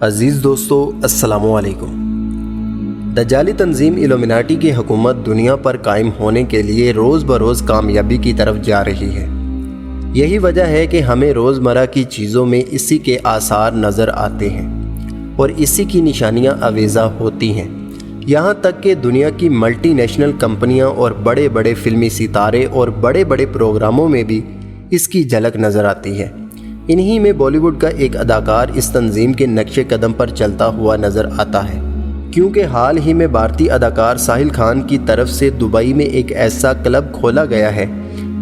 عزیز دوستو السلام علیکم۔ دجالی تنظیم ایلومیناٹی کی حکومت دنیا پر قائم ہونے کے لیے روز بروز کامیابی کی طرف جا رہی ہے۔ یہی وجہ ہے کہ ہمیں روزمرہ کی چیزوں میں اسی کے آثار نظر آتے ہیں اور اسی کی نشانیاں آویزاں ہوتی ہیں، یہاں تک کہ دنیا کی ملٹی نیشنل کمپنیاں اور بڑے بڑے فلمی ستارے اور بڑے بڑے پروگراموں میں بھی اس کی جھلک نظر آتی ہے۔ انہی میں بالی ووڈ کا ایک اداکار اس تنظیم کے نقش قدم پر چلتا ہوا نظر آتا ہے، کیونکہ حال ہی میں بھارتی اداکار ساحل خان کی طرف سے دبئی میں ایک ایسا کلب کھولا گیا ہے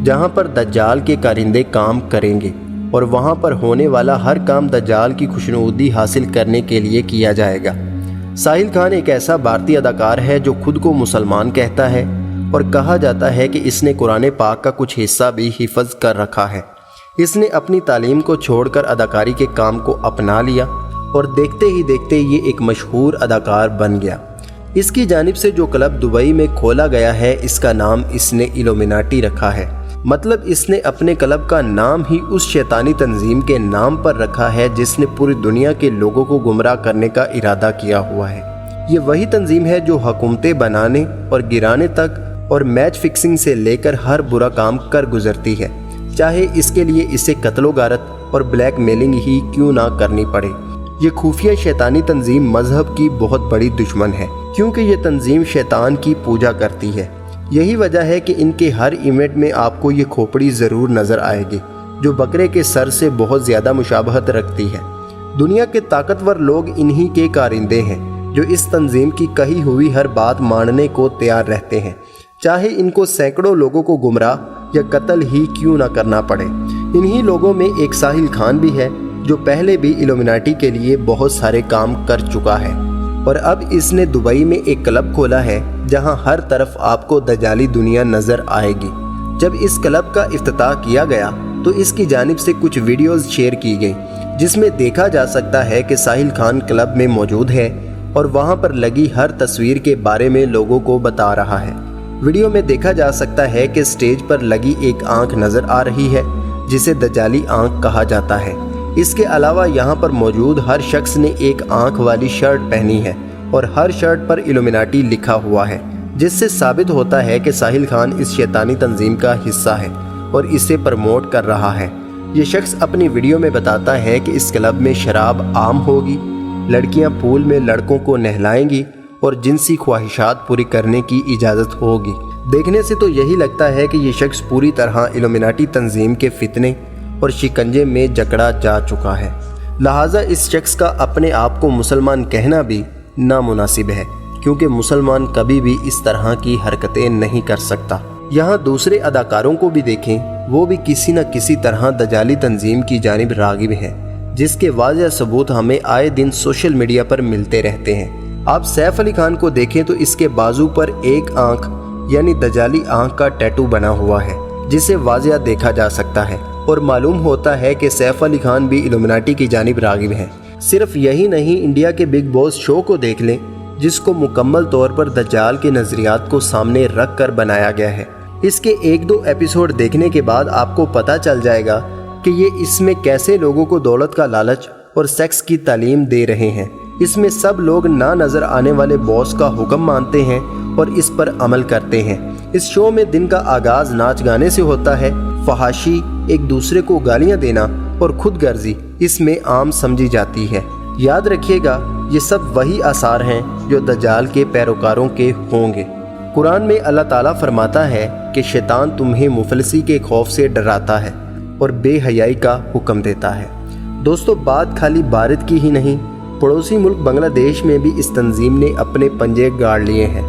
جہاں پر دجال کے کارندے کام کریں گے اور وہاں پر ہونے والا ہر کام دجال کی خوشنودی حاصل کرنے کے لیے کیا جائے گا۔ ساحل خان ایک ایسا بھارتی اداکار ہے جو خود کو مسلمان کہتا ہے اور کہا جاتا ہے کہ اس نے قرآن پاک کا کچھ حصہ بھی حفظ کر رکھا ہے۔ اس نے اپنی تعلیم کو چھوڑ کر اداکاری کے کام کو اپنا لیا اور دیکھتے ہی دیکھتے یہ ایک مشہور اداکار بن گیا۔ اس کی جانب سے جو کلب دبئی میں کھولا گیا ہے اس کا نام اس نے ایلومیناٹی رکھا ہے، مطلب اس نے اپنے کلب کا نام ہی اس شیطانی تنظیم کے نام پر رکھا ہے جس نے پوری دنیا کے لوگوں کو گمراہ کرنے کا ارادہ کیا ہوا ہے۔ یہ وہی تنظیم ہے جو حکومتیں بنانے اور گرانے تک اور میچ فکسنگ سے لے کر ہر برا کام کر گزرتی ہے، چاہے اس کے لیے اسے قتل و غارت اور بلیک میلنگ ہی کیوں نہ کرنی پڑے۔ یہ خفیہ شیطانی تنظیم مذہب کی بہت بڑی دشمن ہے، کیونکہ یہ تنظیم شیطان کی پوجا کرتی ہے۔ یہی وجہ ہے کہ ان کے ہر ایونٹ میں آپ کو یہ کھوپڑی ضرور نظر آئے گی جو بکرے کے سر سے بہت زیادہ مشابہت رکھتی ہے۔ دنیا کے طاقتور لوگ انہی کے کارندے ہیں جو اس تنظیم کی کہی ہوئی ہر بات ماننے کو تیار رہتے ہیں، چاہے ان کو سینکڑوں لوگوں کو گمراہ یا قتل ہی کیوں نہ کرنا پڑے۔ انہی لوگوں میں ایک ساحل خان بھی ہے جو پہلے بھی ایلومیناٹی کے لیے بہت سارے کام کر چکا ہے اور اب اس نے دبئی میں ایک کلب کھولا ہے جہاں ہر طرف آپ کو دجالی دنیا نظر آئے گی۔ جب اس کلب کا افتتاح کیا گیا تو اس کی جانب سے کچھ ویڈیوز شیئر کی گئی جس میں دیکھا جا سکتا ہے کہ ساحل خان کلب میں موجود ہے اور وہاں پر لگی ہر تصویر کے بارے میں لوگوں کو بتا رہا ہے۔ ویڈیو میں دیکھا جا سکتا ہے کہ سٹیج پر لگی ایک آنکھ نظر آ رہی ہے جسے دجالی آنکھ کہا جاتا ہے۔ اس کے علاوہ یہاں پر موجود ہر شخص نے ایک آنکھ والی شرٹ پہنی ہے اور ہر شرٹ پر ایلومیناٹی لکھا ہوا ہے، جس سے ثابت ہوتا ہے کہ ساحل خان اس شیطانی تنظیم کا حصہ ہے اور اسے پروموٹ کر رہا ہے۔ یہ شخص اپنی ویڈیو میں بتاتا ہے کہ اس کلب میں شراب عام ہوگی، لڑکیاں پول میں لڑکوں کو نہلائیں گی اور جنسی خواہشات پوری کرنے کی اجازت ہوگی۔ دیکھنے سے تو یہی لگتا ہے کہ یہ شخص پوری طرح ایلومیناٹی تنظیم کے فتنے اور شکنجے میں جکڑا جا چکا ہے، لہٰذا اس شخص کا اپنے آپ کو مسلمان کہنا بھی نامناسب ہے، کیونکہ مسلمان کبھی بھی اس طرح کی حرکتیں نہیں کر سکتا۔ یہاں دوسرے اداکاروں کو بھی دیکھیں، وہ بھی کسی نہ کسی طرح دجالی تنظیم کی جانب راغب ہیں، جس کے واضح ثبوت ہمیں آئے دن سوشل میڈیا پر ملتے رہتے ہیں۔ آپ سیف علی خان کو دیکھیں تو اس کے بازو پر ایک آنکھ یعنی دجالی آنکھ کا ٹیٹو بنا ہوا ہے جسے واضح دیکھا جا سکتا ہے اور معلوم ہوتا ہے کہ سیف علی خان بھی ایلومیناٹی کی جانب راغب ہیں۔ صرف یہی نہیں، انڈیا کے بگ باس شو کو دیکھ لیں جس کو مکمل طور پر دجال کے نظریات کو سامنے رکھ کر بنایا گیا ہے۔ اس کے ایک دو ایپیسوڈ دیکھنے کے بعد آپ کو پتہ چل جائے گا کہ یہ اس میں کیسے لوگوں کو دولت کا لالچ اور سیکس کی تعلیم دے رہے ہیں۔ اس میں سب لوگ نہ نظر آنے والے باس کا حکم مانتے ہیں اور اس پر عمل کرتے ہیں۔ اس شو میں دن کا آغاز ناچ گانے سے ہوتا ہے، فحاشی، ایک دوسرے کو گالیاں دینا اور خود غرضی اس میں عام سمجھی جاتی ہے۔ یاد رکھیے گا یہ سب وہی آثار ہیں جو دجال کے پیروکاروں کے ہوں گے۔ قرآن میں اللہ تعالیٰ فرماتا ہے کہ شیطان تمہیں مفلسی کے خوف سے ڈراتا ہے اور بے حیائی کا حکم دیتا ہے۔ دوستو، بات خالی بھارت کی ہی نہیں، پڑوسی ملک بنگلہ دیش میں بھی اس تنظیم نے اپنے پنجے گاڑ لیے ہیں۔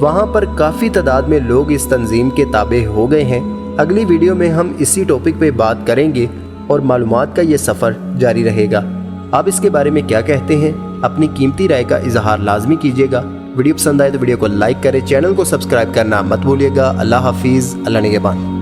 وہاں پر کافی تعداد میں لوگ اس تنظیم کے تابع ہو گئے ہیں۔ اگلی ویڈیو میں ہم اسی ٹاپک پہ بات کریں گے اور معلومات کا یہ سفر جاری رہے گا۔ آپ اس کے بارے میں کیا کہتے ہیں؟ اپنی قیمتی رائے کا اظہار لازمی کیجیے گا۔ ویڈیو پسند آئے تو ویڈیو کو لائک کریں، چینل کو سبسکرائب کرنا مت بھولیے گا۔ اللہ حافظ، اللہ نگہبان۔